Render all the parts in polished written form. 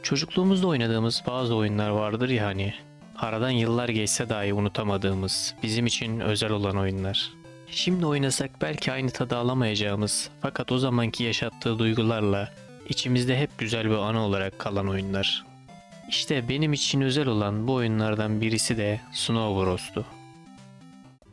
Çocukluğumuzda oynadığımız bazı oyunlar vardır ya hani. Aradan yıllar geçse dahi unutamadığımız, bizim için özel olan oyunlar. Şimdi oynasak belki aynı tadı alamayacağımız fakat o zamanki yaşattığı duygularla içimizde hep güzel bir anı olarak kalan oyunlar. İşte benim için özel olan bu oyunlardan birisi de Snow Bros'tu.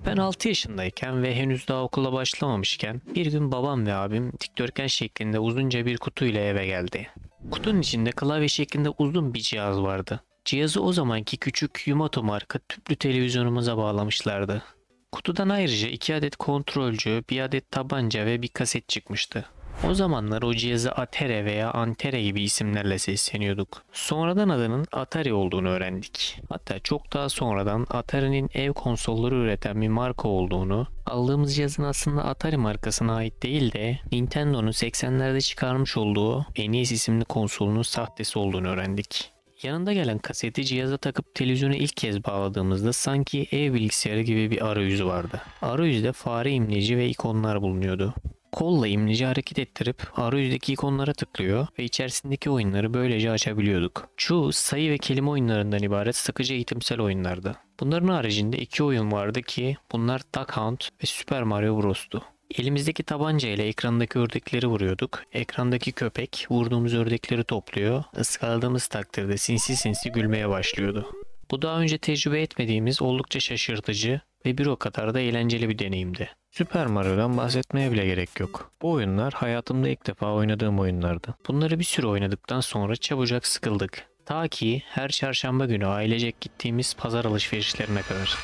Ben 6 yaşındayken ve henüz daha okula başlamamışken bir gün babam ve abim dikdörtgen şeklinde uzunca bir kutuyla eve geldi. Kutunun içinde klavye şeklinde uzun bir cihaz vardı. Cihazı o zamanki küçük Yumato marka tüplü televizyonumuza bağlamışlardı. Kutudan ayrıca 2 adet kontrolcü, bir adet tabanca ve bir kaset çıkmıştı. O zamanlar o cihaza Atere veya Antere gibi isimlerle sesleniyorduk. Sonradan adının Atari olduğunu öğrendik. Hatta çok daha sonradan Atari'nin ev konsolları üreten bir marka olduğunu, aldığımız cihazın aslında Atari markasına ait değil de Nintendo'nun 80'lerde çıkarmış olduğu NES isimli konsolunun sahtesi olduğunu öğrendik. Yanında gelen kaseti cihaza takıp televizyona ilk kez bağladığımızda sanki ev bilgisayarı gibi bir arayüzü vardı. Arayüzde fare imleci ve ikonlar bulunuyordu. Kolla imleci hareket ettirip arayüzdeki ikonlara tıklıyor ve içerisindeki oyunları böylece açabiliyorduk. Çoğu sayı ve kelime oyunlarından ibaret sıkıcı eğitimsel oyunlardı. Bunların haricinde 2 oyun vardı ki bunlar Duck Hunt ve Super Mario Bros'tu. Elimizdeki tabanca ile ekrandaki ördekleri vuruyorduk. Ekrandaki köpek vurduğumuz ördekleri topluyor. Iskaladığımız takdirde sinsi sinsi gülmeye başlıyordu. Bu daha önce tecrübe etmediğimiz oldukça şaşırtıcı ve bir o kadar da eğlenceli bir deneyimdi. Super Mario'dan bahsetmeye bile gerek yok. Bu oyunlar hayatımda ilk defa oynadığım oyunlardı. Bunları bir süre oynadıktan sonra çabucak sıkıldık. Ta ki her çarşamba günü ailecek gittiğimiz pazar alışverişlerine kadar.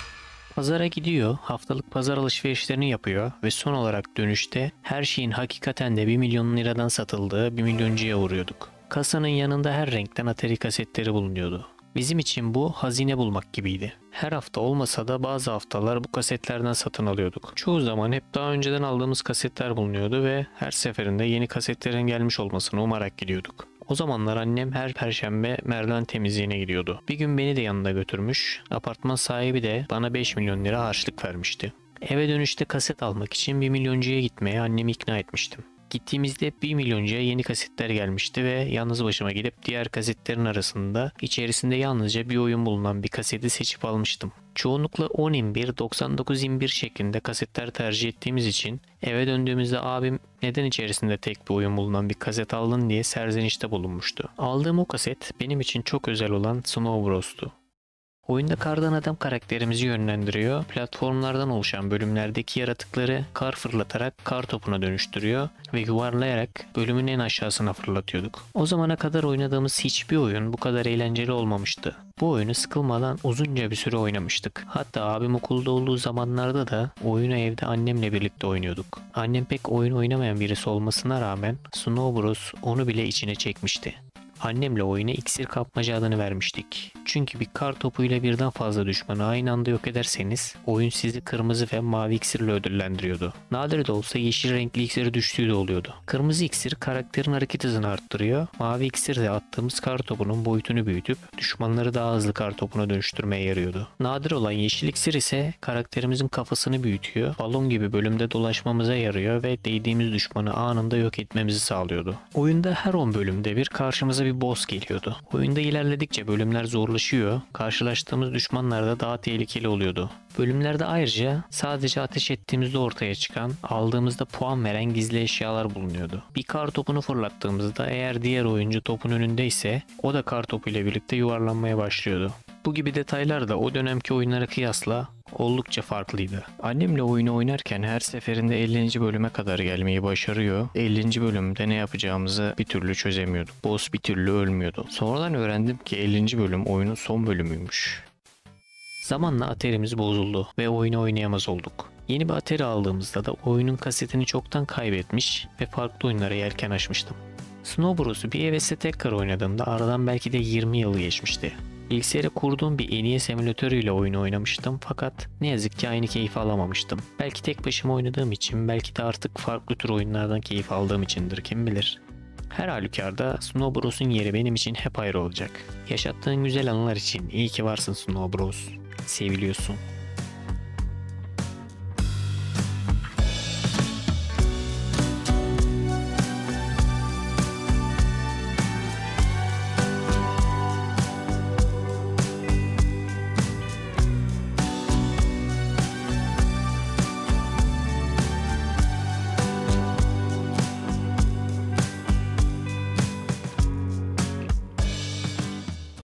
Pazara gidiyor, haftalık pazar alışverişlerini yapıyor ve son olarak dönüşte her şeyin hakikaten de 1 milyon liradan satıldığı bir milyoncuya uğruyorduk. Kasanın yanında her renkten Atari kasetleri bulunuyordu. Bizim için bu hazine bulmak gibiydi. Her hafta olmasa da bazı haftalar bu kasetlerden satın alıyorduk. Çoğu zaman hep daha önceden aldığımız kasetler bulunuyordu ve her seferinde yeni kasetlerin gelmiş olmasını umarak gidiyorduk. O zamanlar annem her perşembe merdiven temizliğine gidiyordu. Bir gün beni de yanında götürmüş, apartman sahibi de bana 5 milyon lira harçlık vermişti. Eve dönüşte kaset almak için 1 milyoncuya gitmeye annemi ikna etmiştim. Gittiğimizde 1 milyoncuya yeni kasetler gelmişti ve yalnız başıma gidip diğer kasetlerin arasında içerisinde yalnızca bir oyun bulunan bir kaseti seçip almıştım. Çoğunlukla 10 99 şeklinde kasetler tercih ettiğimiz için eve döndüğümüzde abim neden içerisinde tek bir oyun bulunan bir kaset aldın diye serzenişte bulunmuştu. Aldığım o kaset benim için çok özel olan Snow Bros'tu. Oyunda kardan adam karakterimizi yönlendiriyor, platformlardan oluşan bölümlerdeki yaratıkları kar fırlatarak kar topuna dönüştürüyor ve yuvarlayarak bölümün en aşağısına fırlatıyorduk. O zamana kadar oynadığımız hiçbir oyun bu kadar eğlenceli olmamıştı. Bu oyunu sıkılmadan uzunca bir süre oynamıştık. Hatta abim okulda olduğu zamanlarda da oyunu evde annemle birlikte oynuyorduk. Annem pek oyun oynamayan birisi olmasına rağmen Snow Bros onu bile içine çekmişti. Annemle oyuna iksir kapmaca adını vermiştik. Çünkü bir kar topuyla birden fazla düşmanı aynı anda yok ederseniz oyun sizi kırmızı ve mavi iksirle ödüllendiriyordu. Nadir de olsa yeşil renkli iksiri düştüğü de oluyordu. Kırmızı iksir karakterin hareket hızını arttırıyor. Mavi iksir de attığımız kar topunun boyutunu büyütüp düşmanları daha hızlı kar topuna dönüştürmeye yarıyordu. Nadir olan yeşil iksir ise karakterimizin kafasını büyütüyor. Balon gibi bölümde dolaşmamıza yarıyor ve değdiğimiz düşmanı anında yok etmemizi sağlıyordu. Oyunda her 10 bölümde bir karşımıza bir boss geliyordu. Oyunda ilerledikçe bölümler zorlaşıyor, karşılaştığımız düşmanlar da daha tehlikeli oluyordu. Bölümlerde ayrıca sadece ateş ettiğimizde ortaya çıkan, aldığımızda puan veren gizli eşyalar bulunuyordu. Bir kar topunu fırlattığımızda eğer diğer oyuncu topun önündeyse o da kar topu ile birlikte yuvarlanmaya başlıyordu. Bu gibi detaylar da o dönemki oyunlara kıyasla oldukça farklıydı. Annemle oyunu oynarken her seferinde 50. bölüme kadar gelmeyi başarıyor. 50. bölümde ne yapacağımızı bir türlü çözemiyorduk. Boss bir türlü ölmüyordu. Sonradan öğrendim ki 50. bölüm oyunun son bölümüymüş. Zamanla Atari'miz bozuldu ve oyunu oynayamaz olduk. Yeni bir Atari aldığımızda da oyunun kasetini çoktan kaybetmiş ve farklı oyunlara yelken açmıştım. Snow Bros'u bir hevesle tekrar oynadığımda aradan belki de 20 yıl geçmişti. Bilgisayara kurduğum bir NES emülatörüyle oyunu oynamıştım fakat ne yazık ki aynı keyif alamamıştım. Belki tek başıma oynadığım için, belki de artık farklı tür oyunlardan keyif aldığım içindir, kim bilir. Her halükarda Snow Bros'un yeri benim için hep ayrı olacak. Yaşattığın güzel anılar için iyi ki varsın Snow Bros. Seviliyorsun.